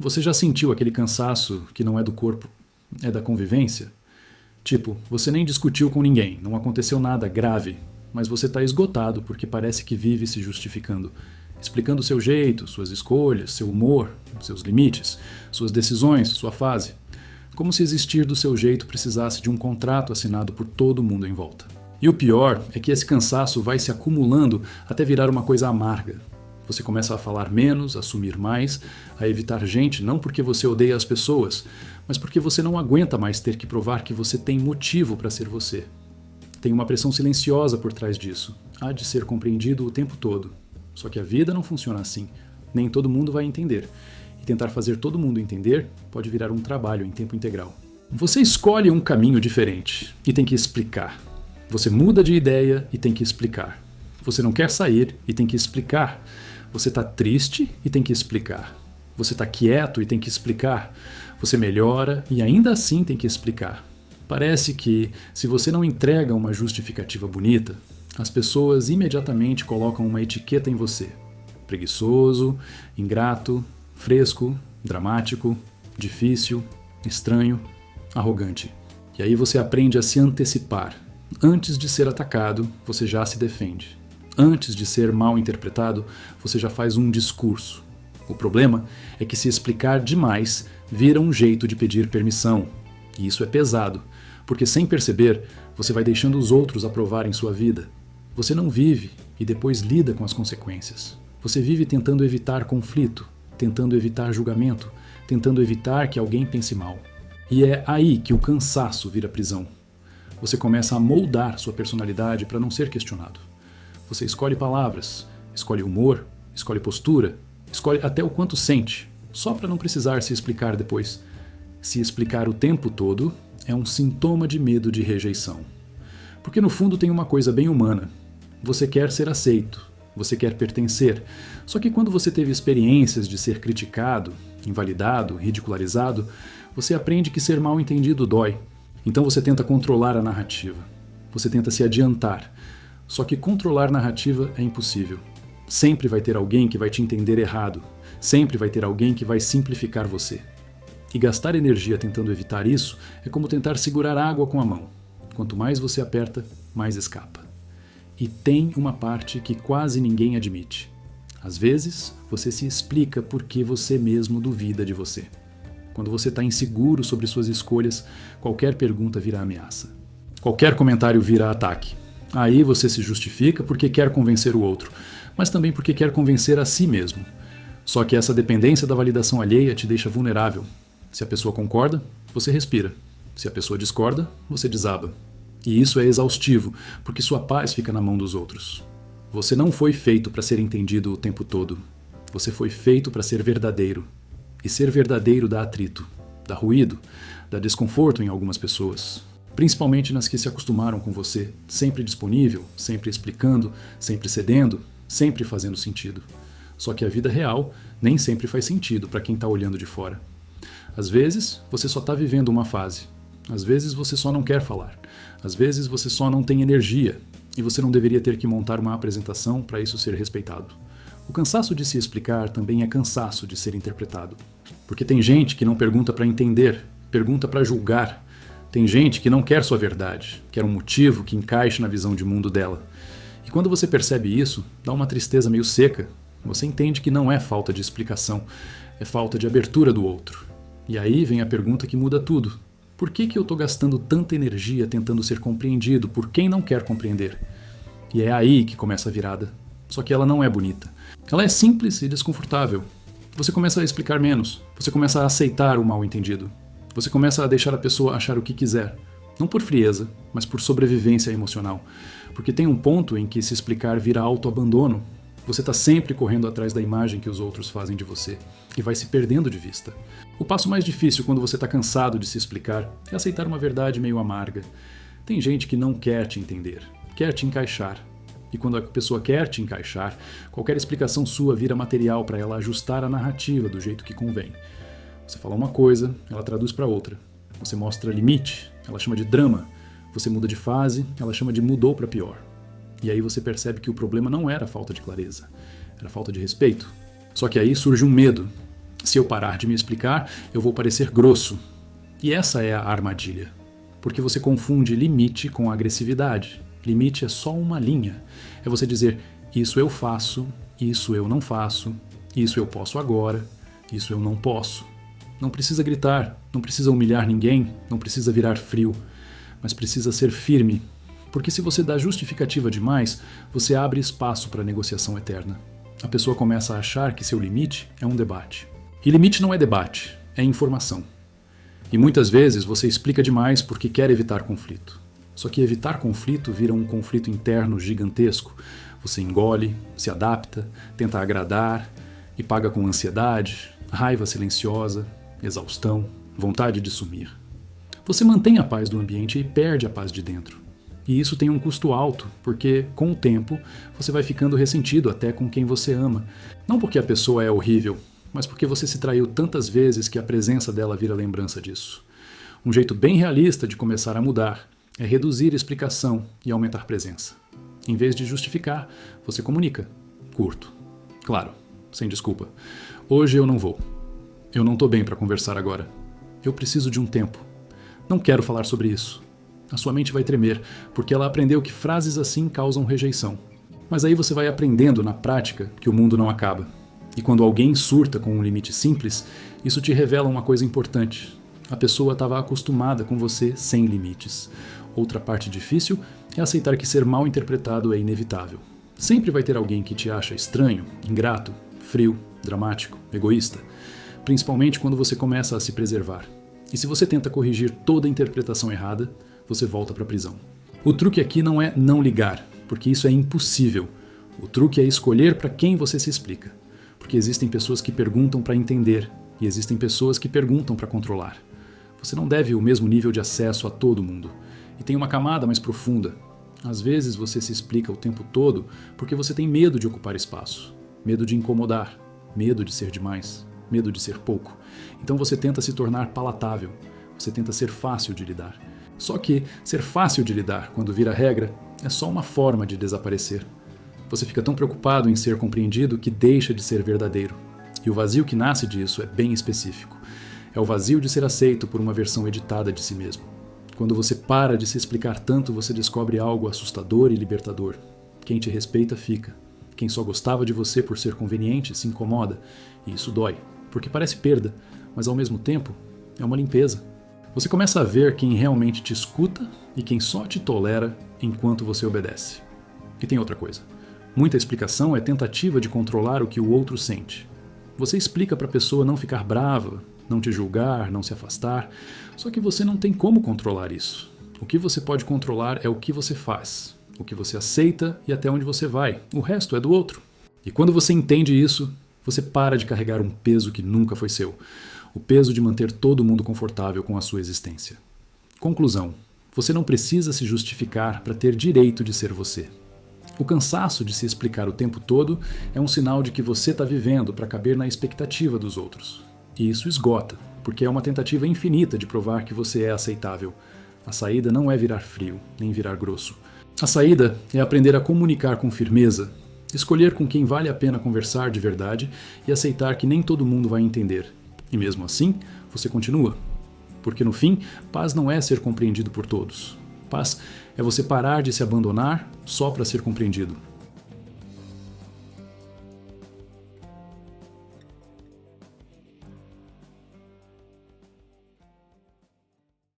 Você já sentiu aquele cansaço que não é do corpo, é da convivência? Tipo, você nem discutiu com ninguém, não aconteceu nada grave, mas você está esgotado porque parece que vive se justificando, explicando seu jeito, suas escolhas, seu humor, seus limites, suas decisões, sua fase. Como se existir do seu jeito precisasse de um contrato assinado por todo mundo em volta. E o pior é que esse cansaço vai se acumulando até virar uma coisa amarga. Você começa a falar menos, a assumir mais, a evitar gente não porque você odeia as pessoas, mas porque você não aguenta mais ter que provar que você tem motivo para ser você. Tem uma pressão silenciosa por trás disso. Há de ser compreendido o tempo todo. Só que a vida não funciona assim. Nem todo mundo vai entender. E tentar fazer todo mundo entender pode virar um trabalho em tempo integral. Você escolhe um caminho diferente e tem que explicar. Você muda de ideia e tem que explicar. Você não quer sair e tem que explicar. Você está triste e tem que explicar. Você está quieto e tem que explicar. Você melhora e ainda assim tem que explicar. Parece que, se você não entrega uma justificativa bonita, as pessoas imediatamente colocam uma etiqueta em você. Preguiçoso, ingrato, fresco, dramático, difícil, estranho, arrogante. E aí você aprende a se antecipar. Antes de ser atacado, você já se defende. Antes de ser mal interpretado, você já faz um discurso. O problema é que se explicar demais vira um jeito de pedir permissão. E isso é pesado, porque sem perceber, você vai deixando os outros aprovarem sua vida. Você não vive e depois lida com as consequências. Você vive tentando evitar conflito, tentando evitar julgamento, tentando evitar que alguém pense mal. E é aí que o cansaço vira prisão. Você começa a moldar sua personalidade para não ser questionado. Você escolhe palavras, escolhe humor, escolhe postura, escolhe até o quanto sente, só para não precisar se explicar depois. Se explicar o tempo todo é um sintoma de medo de rejeição. Porque no fundo tem uma coisa bem humana. Você quer ser aceito, você quer pertencer. Só que quando você teve experiências de ser criticado, invalidado, ridicularizado, você aprende que ser mal entendido dói. Então você tenta controlar a narrativa. Você tenta se adiantar. Só que controlar narrativa é impossível. Sempre vai ter alguém que vai te entender errado. Sempre vai ter alguém que vai simplificar você. E gastar energia tentando evitar isso é como tentar segurar água com a mão. Quanto mais você aperta, mais escapa. E tem uma parte que quase ninguém admite. Às vezes, você se explica porque você mesmo duvida de você. Quando você está inseguro sobre suas escolhas, qualquer pergunta vira ameaça. Qualquer comentário vira ataque. Aí você se justifica porque quer convencer o outro, mas também porque quer convencer a si mesmo. Só que essa dependência da validação alheia te deixa vulnerável. Se a pessoa concorda, você respira. Se a pessoa discorda, você desaba. E isso é exaustivo, porque sua paz fica na mão dos outros. Você não foi feito para ser entendido o tempo todo. Você foi feito para ser verdadeiro. E ser verdadeiro dá atrito, dá ruído, dá desconforto em algumas pessoas. Principalmente nas que se acostumaram com você, sempre disponível, sempre explicando, sempre cedendo, sempre fazendo sentido. Só que a vida real nem sempre faz sentido para quem está olhando de fora. Às vezes, você só está vivendo uma fase. Às vezes, você só não quer falar. Às vezes, você só não tem energia. E você não deveria ter que montar uma apresentação para isso ser respeitado. O cansaço de se explicar também é cansaço de ser interpretado. Porque tem gente que não pergunta para entender, pergunta para julgar. Tem gente que não quer sua verdade, quer um motivo que encaixe na visão de mundo dela. E quando você percebe isso, dá uma tristeza meio seca. Você entende que não é falta de explicação, é falta de abertura do outro. E aí vem a pergunta que muda tudo. Por que eu estou gastando tanta energia tentando ser compreendido por quem não quer compreender? E é aí que começa a virada. Só que ela não é bonita. Ela é simples e desconfortável. Você começa a explicar menos. Você começa a aceitar o mal-entendido. Você começa a deixar a pessoa achar o que quiser. Não por frieza, mas por sobrevivência emocional. Porque tem um ponto em que se explicar vira autoabandono. Você está sempre correndo atrás da imagem que os outros fazem de você. E vai se perdendo de vista. O passo mais difícil quando você está cansado de se explicar é aceitar uma verdade meio amarga. Tem gente que não quer te entender, quer te encaixar. E quando a pessoa quer te encaixar, qualquer explicação sua vira material para ela ajustar a narrativa do jeito que convém. Você fala uma coisa, ela traduz para outra. Você mostra limite, ela chama de drama. Você muda de fase, ela chama de mudou para pior. E aí você percebe que o problema não era falta de clareza, era falta de respeito. Só que aí surge um medo. Se eu parar de me explicar, eu vou parecer grosso. E essa é a armadilha. Porque você confunde limite com agressividade. Limite é só uma linha. É você dizer, isso eu faço, isso eu não faço, isso eu posso agora, isso eu não posso. Não precisa gritar, não precisa humilhar ninguém, não precisa virar frio, mas precisa ser firme. Porque se você dá justificativa demais, você abre espaço para a negociação eterna. A pessoa começa a achar que seu limite é um debate. E limite não é debate, é informação. E muitas vezes você explica demais porque quer evitar conflito. Só que evitar conflito vira um conflito interno gigantesco. Você engole, se adapta, tenta agradar e paga com ansiedade, raiva silenciosa, exaustão, vontade de sumir. Você mantém a paz do ambiente e perde a paz de dentro. E isso tem um custo alto, porque, com o tempo, você vai ficando ressentido até com quem você ama. Não porque a pessoa é horrível, mas porque você se traiu tantas vezes que a presença dela vira lembrança disso. Um jeito bem realista de começar a mudar é reduzir explicação e aumentar presença. Em vez de justificar, você comunica. Curto. Claro, sem desculpa. Hoje eu não vou. Eu não estou bem para conversar agora. Eu preciso de um tempo. Não quero falar sobre isso. A sua mente vai tremer, porque ela aprendeu que frases assim causam rejeição. Mas aí você vai aprendendo na prática que o mundo não acaba. E quando alguém surta com um limite simples, isso te revela uma coisa importante. A pessoa estava acostumada com você sem limites. Outra parte difícil é aceitar que ser mal interpretado é inevitável. Sempre vai ter alguém que te acha estranho, ingrato, frio, dramático, egoísta. Principalmente quando você começa a se preservar. E se você tenta corrigir toda a interpretação errada, você volta para a prisão. O truque aqui não é não ligar, porque isso é impossível. O truque é escolher para quem você se explica. Porque existem pessoas que perguntam para entender e existem pessoas que perguntam para controlar. Você não deve o mesmo nível de acesso a todo mundo. E tem uma camada mais profunda. Às vezes você se explica o tempo todo porque você tem medo de ocupar espaço, medo de incomodar, medo de ser demais, medo de ser pouco. Então você tenta se tornar palatável, você tenta ser fácil de lidar. Só que ser fácil de lidar quando vira regra é só uma forma de desaparecer. Você fica tão preocupado em ser compreendido que deixa de ser verdadeiro. E o vazio que nasce disso é bem específico. É o vazio de ser aceito por uma versão editada de si mesmo. Quando você para de se explicar tanto, você descobre algo assustador e libertador. Quem te respeita, fica. Quem só gostava de você por ser conveniente, se incomoda. E isso dói, porque parece perda, mas ao mesmo tempo é uma limpeza. Você começa a ver quem realmente te escuta e quem só te tolera enquanto você obedece. E tem outra coisa. Muita explicação é tentativa de controlar o que o outro sente. Você explica para a pessoa não ficar brava, não te julgar, não se afastar, só que você não tem como controlar isso. O que você pode controlar é o que você faz, o que você aceita e até onde você vai. O resto é do outro. E quando você entende isso, você para de carregar um peso que nunca foi seu. O peso de manter todo mundo confortável com a sua existência. Conclusão. Você não precisa se justificar para ter direito de ser você. O cansaço de se explicar o tempo todo é um sinal de que você está vivendo para caber na expectativa dos outros. E isso esgota, porque é uma tentativa infinita de provar que você é aceitável. A saída não é virar frio, nem virar grosso. A saída é aprender a comunicar com firmeza, escolher com quem vale a pena conversar de verdade e aceitar que nem todo mundo vai entender. E mesmo assim, você continua. Porque no fim, paz não é ser compreendido por todos. Paz é você parar de se abandonar só para ser compreendido.